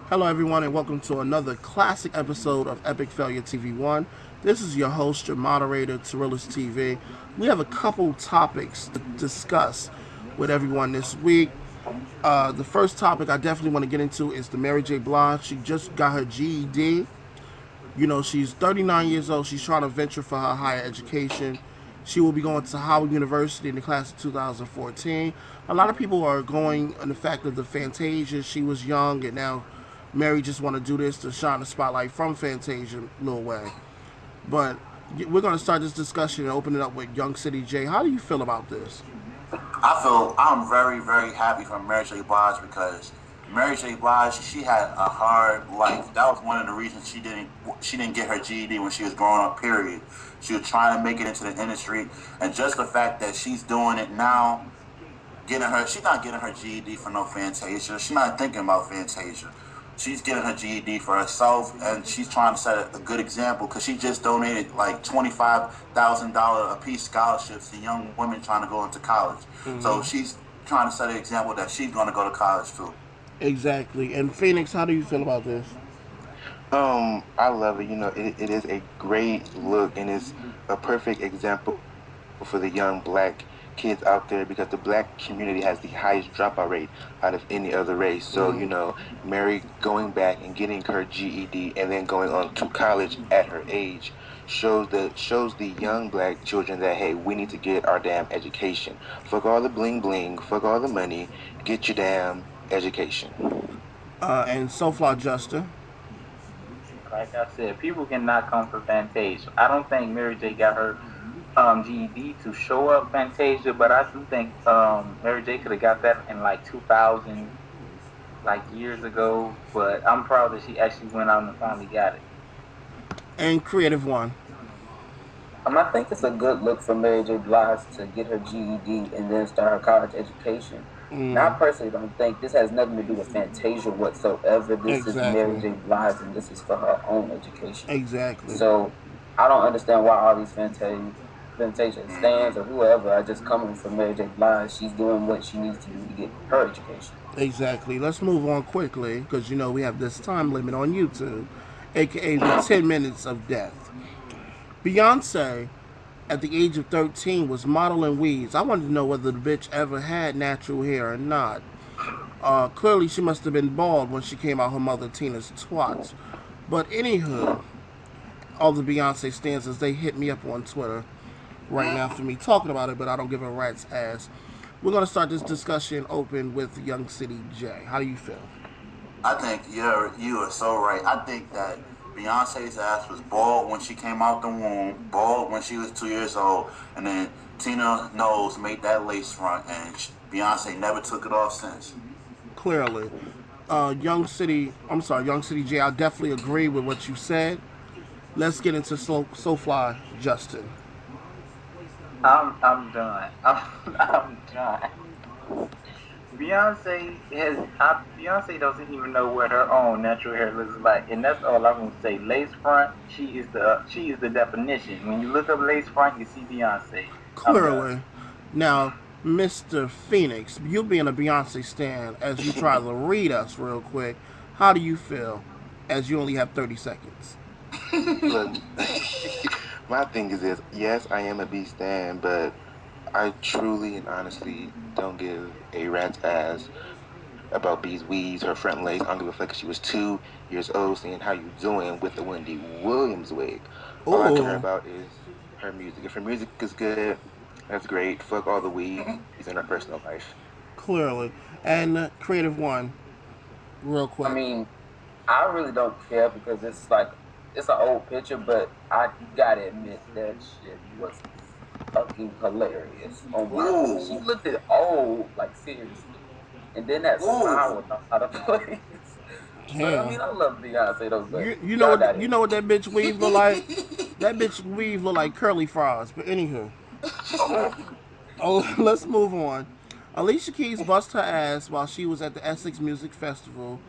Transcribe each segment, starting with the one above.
Hello, everyone, and welcome to another classic episode of Epic Failure TV1. This is your host, your moderator, Kelis TV. We have a couple topics to discuss with everyone this week. The first topic I definitely want to get into is the Mary J. Blige. She just got her GED. You know, she's 39 years old. She's trying to venture for her higher education. She will be going to Howard University in the class of 2014. A lot of people are going on the fact of the Fantasia. She was young, and now Mary just want to do this to shine the spotlight from Fantasia Lil Wayne. But we're going to start this discussion and open it up with Young City J. How do you feel about this? I'm very, very happy for Mary J. Blige because Mary J. Blige, she had a hard life. That was one of the reasons she didn't get her GED when she was growing up. Period. She was trying to make it into the industry, and just the fact that she's doing it now, she's not getting her GED for no Fantasia. She's not thinking about Fantasia. She's getting her GED for herself, and she's trying to set a good example because she just donated like $25,000 a piece scholarships to young women trying to go into college. So she's trying to set an example that she's going to go to college too. Exactly. And Phoenix, how do you feel about this? I love it. It is a great look and it's a perfect example for the young black kids out there because the black community has the highest dropout rate out of any other race. So, Mary going back and getting her GED and then going on to college at her age shows the young black children that hey, we need to get our damn education. Fuck all the bling bling, fuck all the money, get your damn education. And SoFly Justin. Like I said, people cannot come for Fantasia. I don't think Mary J got her GED to show up Fantasia, but I do think Mary J could have got that in like 2000, like years ago. But I'm proud that she actually went out and finally got it. And Creative One. I think it's a good look for Mary J. Blige to get her GED and then start her college education. Now, I personally don't think this has nothing to do with Fantasia whatsoever. This is Mary J. Blige, and this is for her own education. Exactly. So I don't understand why all these Fantasia stands or whoever are just coming for Mary J. Blige. She's doing what she needs to do to get her education. Exactly. Let's move on quickly because we have this time limit on YouTube, aka the 10 minutes of death. Beyonce, at the age of 13, was modeling weeds. I wanted to know whether the bitch ever had natural hair or not. Clearly, she must have been bald when she came out her mother Tina's twats. But anywho, all the Beyonce stanzas, they hit me up on Twitter right now for me talking about it, but I don't give a rat's ass. We're going to start this discussion open with Young City J. How do you feel? I think you are so right. I think that Beyonce's ass was bald when she came out the womb, bald when she was 2 years old, and then Tina Knowles made that lace front, and Beyonce never took it off since. Clearly. Young City J, I definitely agree with what you said. Let's get into SoFly Justin. I'm done. I'm done. Beyonce doesn't even know what her own natural hair looks like, and that's all I'm gonna say. Lace front, she is the definition. When you look up lace front, you see Beyonce. Clearly. Now, Mr. Phoenix, you being a Beyonce stan, as you try to read us real quick, how do you feel as you only have 30 seconds? Look, my thing is this: yes, I am a B stan, but I truly and honestly don't give a rat's ass about B's weeds, her front legs. I don't give a fuck if she was 2 years old, saying how you doing with the Wendy Williams wig. All I care about is her music. If her music is good, that's great. Fuck all the weeds in her personal life. Clearly. And Creative One, real quick. I mean, I really don't care because it's an old picture, but I gotta admit that shit was fucking hilarious. Oh my! She looked at old, like seriously, and then that smile was out of place. But I mean, I love Beyonce though. But you know what that bitch weave look like? That bitch weave look like curly fries. But anywho, let's move on. Alicia Keys bust her ass while she was at the Essex Music Festival.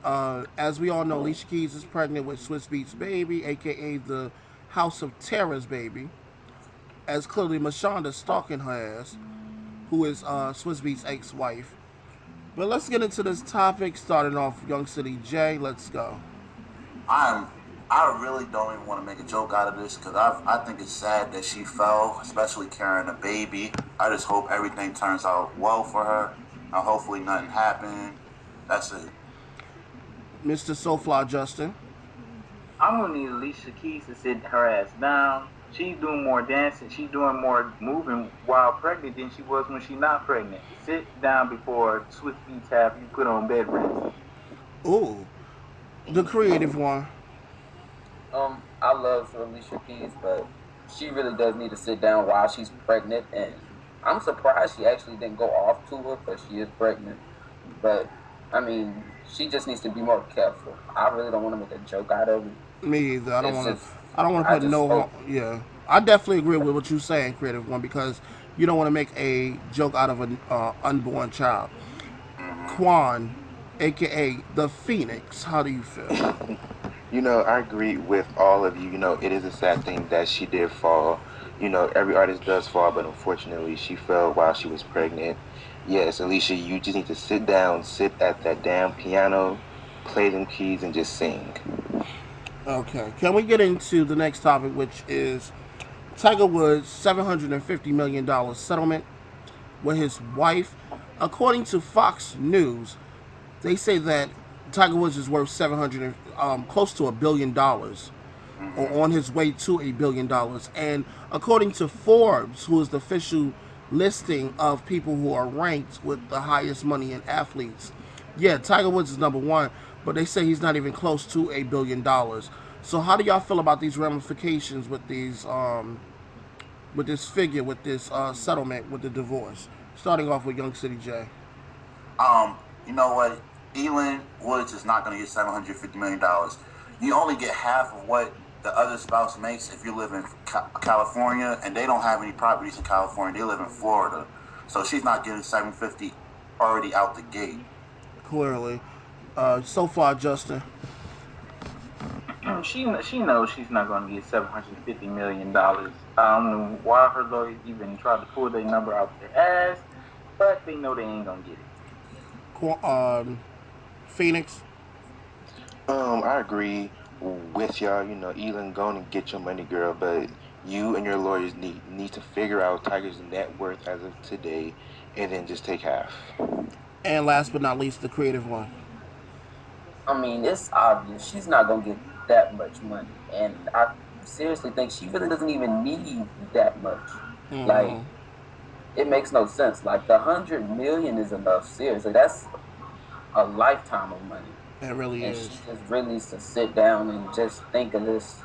As we all know, Alicia Keys is pregnant with Swizz Beatz' baby, aka the House of Terror's baby. As clearly Mashonda stalking her ass, who is Swizz Beatz' ex-wife. But let's get into this topic. Starting off, Young City J. Let's go. I'm I really don't even want to make a joke out of this because I think it's sad that she fell, especially carrying a baby. I just hope everything turns out well for her. Hopefully nothing happened. That's it. Mr. Soulfly Justin. I'm gonna need Alicia Keys to sit her ass down. She's doing more dancing. She's doing more moving while pregnant than she was when she's not pregnant. Sit down before Swiss Beats have you put on bed rest. Ooh, the creative one. I love Alicia Keys, but she really does need to sit down while she's pregnant, and I'm surprised she actually didn't go off to her because she is pregnant. But I mean, she just needs to be more careful. I really don't want to make a joke out of it. Me either. I don't It's want to. just, I don't want to I put just no. hope. Yeah, I definitely agree with what you're saying, creative one, because you don't want to make a joke out of an unborn child. Quan, aka the Phoenix. How do you feel? I agree with all of you. It is a sad thing that she did fall. Every artist does fall, but unfortunately, she fell while she was pregnant. Yes, Alicia, you just need to sit down, sit at that damn piano, play them keys, and just sing. Okay, can we get into the next topic, which is Tiger Woods' $750 million settlement with his wife? According to Fox News, they say that Tiger Woods is worth 700, close to $1 billion, or on his way to $1 billion. And according to Forbes, who is the official listing of people who are ranked with the highest money in athletes, yeah, Tiger Woods is number one, but they say he's not even close to $1 billion. So how do y'all feel about these ramifications with these with this figure, with this settlement, with the divorce? Starting off with Young City J. You know what? Elin Woods is not going to get $750 million. You only get half of what the other spouse makes if you live in California, and they don't have any properties in California. They live in Florida, so she's not getting 750 already out the gate. Clearly, so far, Justin. She knows she's not going to get $750 million. I don't know why her lawyers even tried to pull their number out their ass, but they know they ain't gonna get it. Phoenix. I agree with y'all. Elon, go and get your money, girl. But you and your lawyers need to figure out Tiger's net worth as of today, and then just take half. And last but not least, the creative one. I mean, it's obvious she's not gonna get that much money, and I seriously think she really doesn't even need that much. Like, Mm-hmm. it makes no sense. Like, the 100 million is enough. Seriously, that's a lifetime of money, It really and she is. just really needs to sit down and just think of this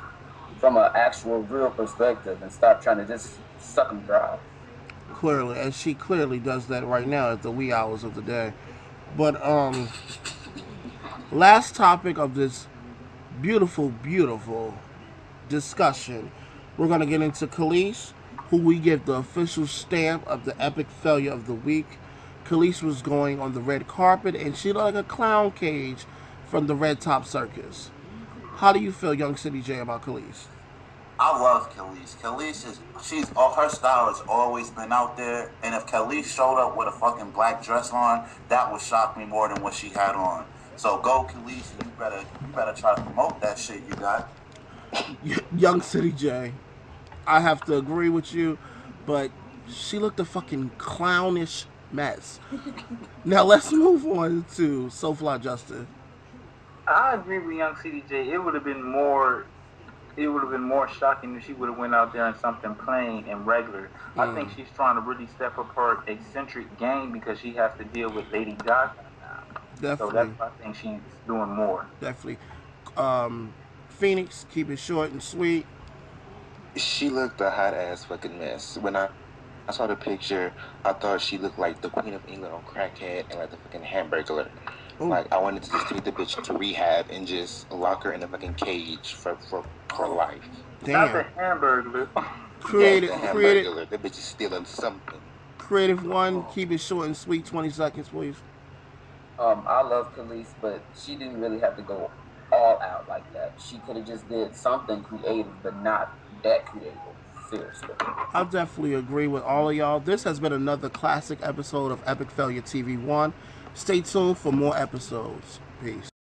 from an actual, real perspective, and stop trying to just suck them dry. Clearly, and she clearly does that right now at the wee hours of the day. But last topic of this beautiful, beautiful discussion, we're gonna get into Kelis, who we give the official stamp of the epic failure of the week. Kelis was going on the red carpet, and she looked like a clown cage from the Red Top Circus. How do you feel, Young City J, about Kelis? I love Kelis. Kelis is she's all her style has always been out there. And if Kelis showed up with a fucking black dress on, that would shock me more than what she had on. So go Kelis, and you better try to promote that shit you got. Young City J, I have to agree with you, but she looked a fucking clownish mess. Now let's move on to Soulfly Justin. I agree with Young CDJ. It would have been more. It would have been more shocking if she would have went out there in something plain and regular. I think she's trying to really step up her eccentric game because she has to deal with Lady Gaga now. So that's Definitely, why I think she's doing more. definitely. Phoenix, keep it short and sweet. She looked a hot ass fucking mess. When I saw the picture, I thought she looked like the Queen of England on crackhead and like the fucking Hamburglar. Oh, Like I wanted to just take the bitch to rehab and just lock her in a fucking cage for life. Not the damn. Hamburglar. Yes, Creative, the creative, Hamburglar. That bitch is stealing something. creative one. Keep it short and sweet. 20 seconds, please. I love Kelis, but she didn't really have to go all out like that. She could have just did something creative, but not that creative. Seriously. I definitely agree with all of y'all. This has been another classic episode of Epic Failure TV 1. Stay tuned for more episodes. Peace.